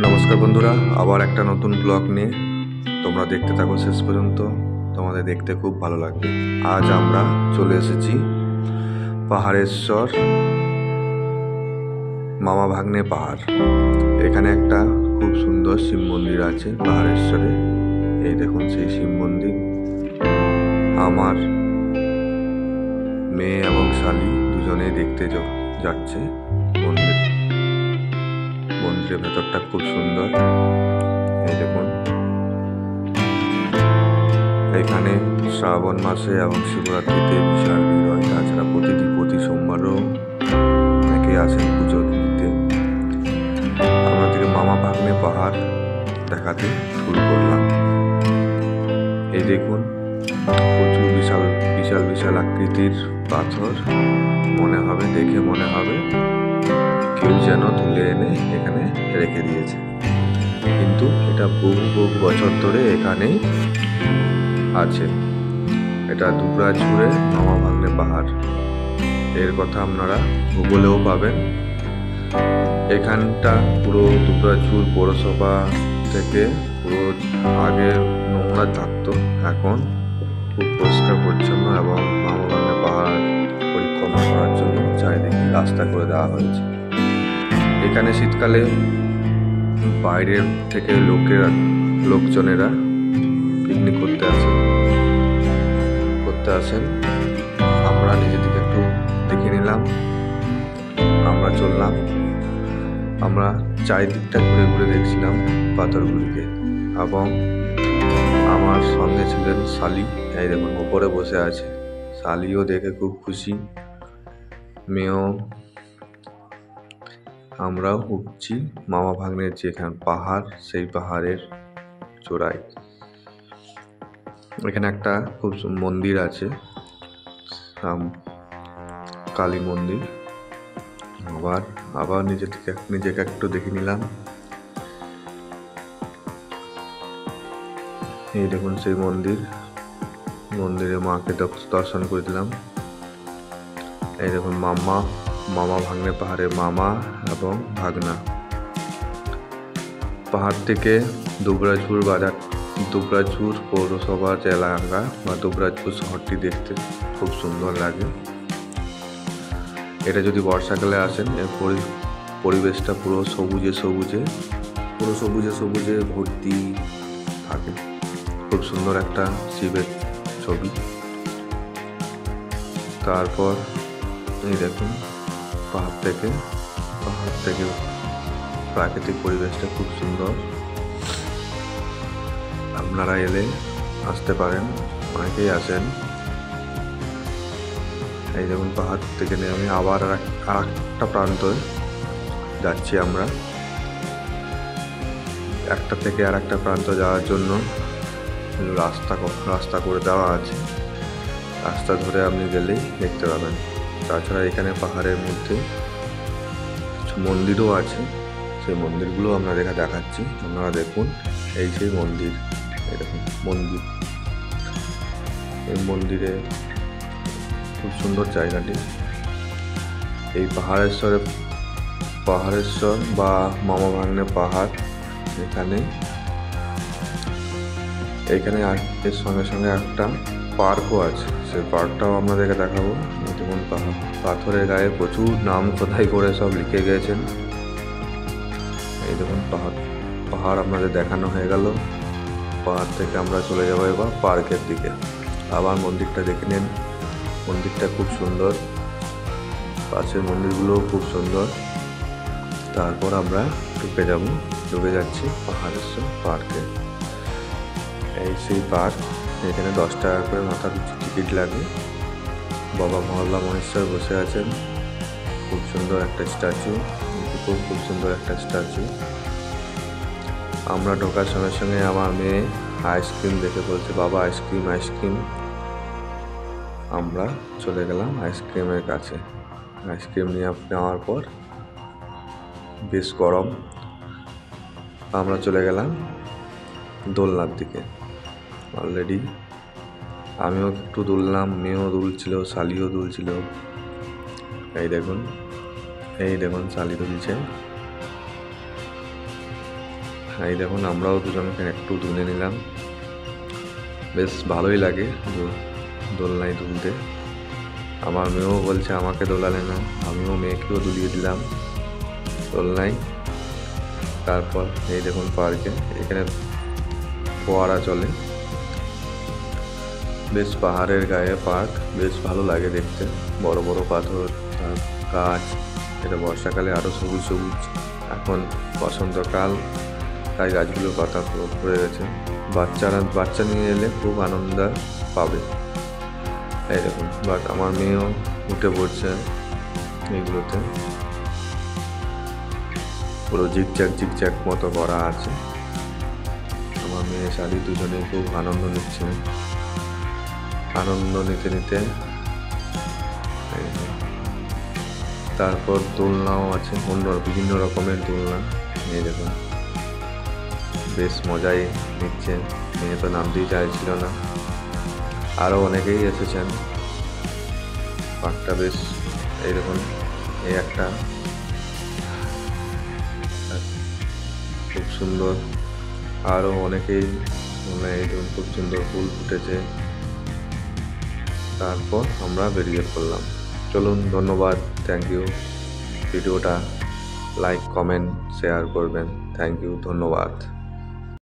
নমস্কার বন্ধুরা, আবার একটা নতুন ব্লগ নিয়ে তোমরা দেখতে থাকো শেষ পর্যন্ত। তোমাদের দেখতে খুব ভালো লাগবে। আজ আমরা চলে এসেছি পাহাড়েশ্বর মামা ভাগ্নে পাহাড়। এখানে একটা খুব সুন্দর শিব মন্দির আছে পাহাড়েশ্বরে। এই দেখুন সেই শিব মন্দির। আমার মেয়ে এবং শালি দুজনেই দেখতে যাচ্ছে মন্দিরের ভেতরটা খুব সুন্দর। এই দেখুন, এখানে শ্রাবণ মাসে এবং শিবরাত্রিতে বিশাল ভিড় হয়। তাছাড়া প্রতি সোমবারও অনেকে আসেন পুজো দিতে। আমাদেরকে মামা ভাগ্নে পাহাড় দেখাতে শুরু করলাম। এই দেখুন, প্রচুর বিশাল আকৃতির পাথর। দেখে মনে হবে কেউ যেন তুলে এনে এখানে রেখে দিয়েছে, কিন্তু এটা বহু বছর ধরে এখানেই আছে। এটা দুবরাজপুরে মামা ভাগ্নে পাহাড়। এর কথা আপনারা গুগলেও পাবেন। এখানটা পুরো দুবরাজপুর পৌরসভা থেকে পুরো আগে নোংরা থাকতো, এখন খুব পরিষ্কার পরিচ্ছন্ন এবং মামা ভাগ্নে পাহাড় পরিক্রমা করার জন্য চারিদিকে রাস্তা করে দেওয়া হয়েছে। এখানে শীতকালে বাইরের থেকে লোকজনেরা পিকনিক করতে আসেন। আমরা নিজে থেকে একটু দেখে নিলাম। আমরা চললাম। আমরা চারিদিকটা ঘুরে দেখছিলাম পাথরগুলিকে, এবং আমার সঙ্গে ছিলেন শালি। এই দেখুন উপরে বসে আছে। শালিও দেখে খুব খুশি, মেয়েও। আমরাও উঠছি মামা ভাগ্নের যেখানে পাহাড়, সেই পাহাড়ের চূড়ায়। এখানে একটা খুব মন্দির আছে, কালী মন্দির। আবার নিজেকে একটু দেখে নিলাম। এই দেখুন সেই মন্দিরে মাকে দর্শন করে দিলাম। এই দেখুন মামা ভাগ্নে পাহাড়ে মামা এবং ভাগনা। পাহাড় থেকে দুবরাজপুর পৌরসভার এলাকা বা দুবরাজপুর শহরটি দেখতে খুব সুন্দর লাগে। এটা যদি বর্ষাকালে আসেন, এর পরিবেশটা পুরো সবুজে ভর্তি থাকে। খুব সুন্দর একটা শিবের ছবি। তারপর এই দেখুন পাহাড় থেকে প্রাকৃতিক পরিবেশটা খুব সুন্দর। আপনারা এলে আসতে পারেন, অনেকেই আসেন। এই দেখুন পাহাড় থেকে নেমে আবার আরেকটা প্রান্তে যাচ্ছি আমরা। একটা থেকে আর একটা প্রান্ত যাওয়ার জন্য রাস্তা করে দেওয়া আছে। রাস্তা ধরে আপনি গেলেই দেখতে পাবেন। তাছাড়া এখানে পাহাড়ের মধ্যে কিছু মন্দিরও আছে। সেই মন্দিরগুলো আপনাদের দেখাচ্ছি। আপনারা দেখুন, এই সেই মন্দির। এরকম এই মন্দিরে খুব সুন্দর জায়গাটি। এই পাহাড়েশ্বর বা মামা ভাগ্নে পাহাড়। এখানে এর সঙ্গে একটা পার্কও আছে। সেই পার্কটাও আপনাদেরকে দেখাবো। দেখুন পাথরের গায়ে প্রচুর নাম খোদাই করে সব লিখে গেছেন। এই দেখুন পাহাড় আপনাদের দেখানো হয়ে গেল। পাহাড় থেকে আমরা চলে যাবো এবার পার্কের দিকে। আবার মন্দিরটা দেখে নিন। মন্দিরটা খুব সুন্দর, পাশের মন্দিরগুলোও খুব সুন্দর। তারপর আমরা ঢুকে যাচ্ছি পাহাড়েশ্বর পার্কে। এই সেই পার্ক। এখানে 10 টাকা করে মাথা পিছু টিকিট লাগে। বাবা মহল্লা মহেশ্বর বসে আছেন। খুব সুন্দর একটা স্ট্যাচু। খুব সুন্দর একটা স্ট্যাচু। আমরা ঢোকার সঙ্গে আমার মেয়ে আইসক্রিম দেখে বলছে, বাবা আইসক্রিম। আমরা চলে গেলাম আইসক্রিমের কাছে। আইসক্রিম নেওয়ার পর বেশ গরম, আমরা চলে গেলাম দোলনার দিকে। অলরেডি আমিও একটু দুললাম, মেয়েও দুলছিল, শালিও দুলছিল। এই দেখুন শালি দুলছে। এই দেখুন আমরাও দুজনকে একটু তুলে নিলাম, বেশ ভালোই লাগে দোলনায় দুলতে। আমার মেয়েও বলছে আমাকে দোলালে না, আমিও মেয়েকেও দুলিয়ে দিলাম দোলনায়। তারপর এই দেখুন পার্কে এখানে ফোয়ারা চলে, বেশ পাহাড়ের গায়ে পার্ক, বেশ ভালো লাগে দেখতে। বড় বড় পাথর, গাছ, এটা বর্ষাকালে আরও সবুজ সবুজ। এখন বসন্তকাল, তাই গাছগুলোর পাতা পড়ে গেছে। বাচ্চা নিয়ে এলে খুব আনন্দ পাবে। এই দেখুন, বাট আমার মেয়েও উঠে পড়ছে এইগুলোতে, পুরো জিগজ্যাগ মতো করা আছে। আমার মেয়ে শালি দুজনেই খুব আনন্দ নিচ্ছে। আনন্দ নিতে নিতে তারপর দোলনাও আছে, বিভিন্ন রকমের দোলনা। এই দেখুন বেশ মজাই নিচ্ছে, মেয়ে তো নামতেই চাইছিল না। আরও অনেকেই এসেছেন, পার্কটা বেশ এই দেখুন, এই একটা খুব সুন্দর। আরও অনেকেই এই দেখুন খুব সুন্দর ফুল ফুটেছে। তারপর আমরা বেরিয়ে পড়লাম। চলুন, ধন্যবাদ, থ্যাংক ইউ। ভিডিওটা লাইক, কমেন্ট, শেয়ার করবেন। থ্যাংক ইউ, ধন্যবাদ।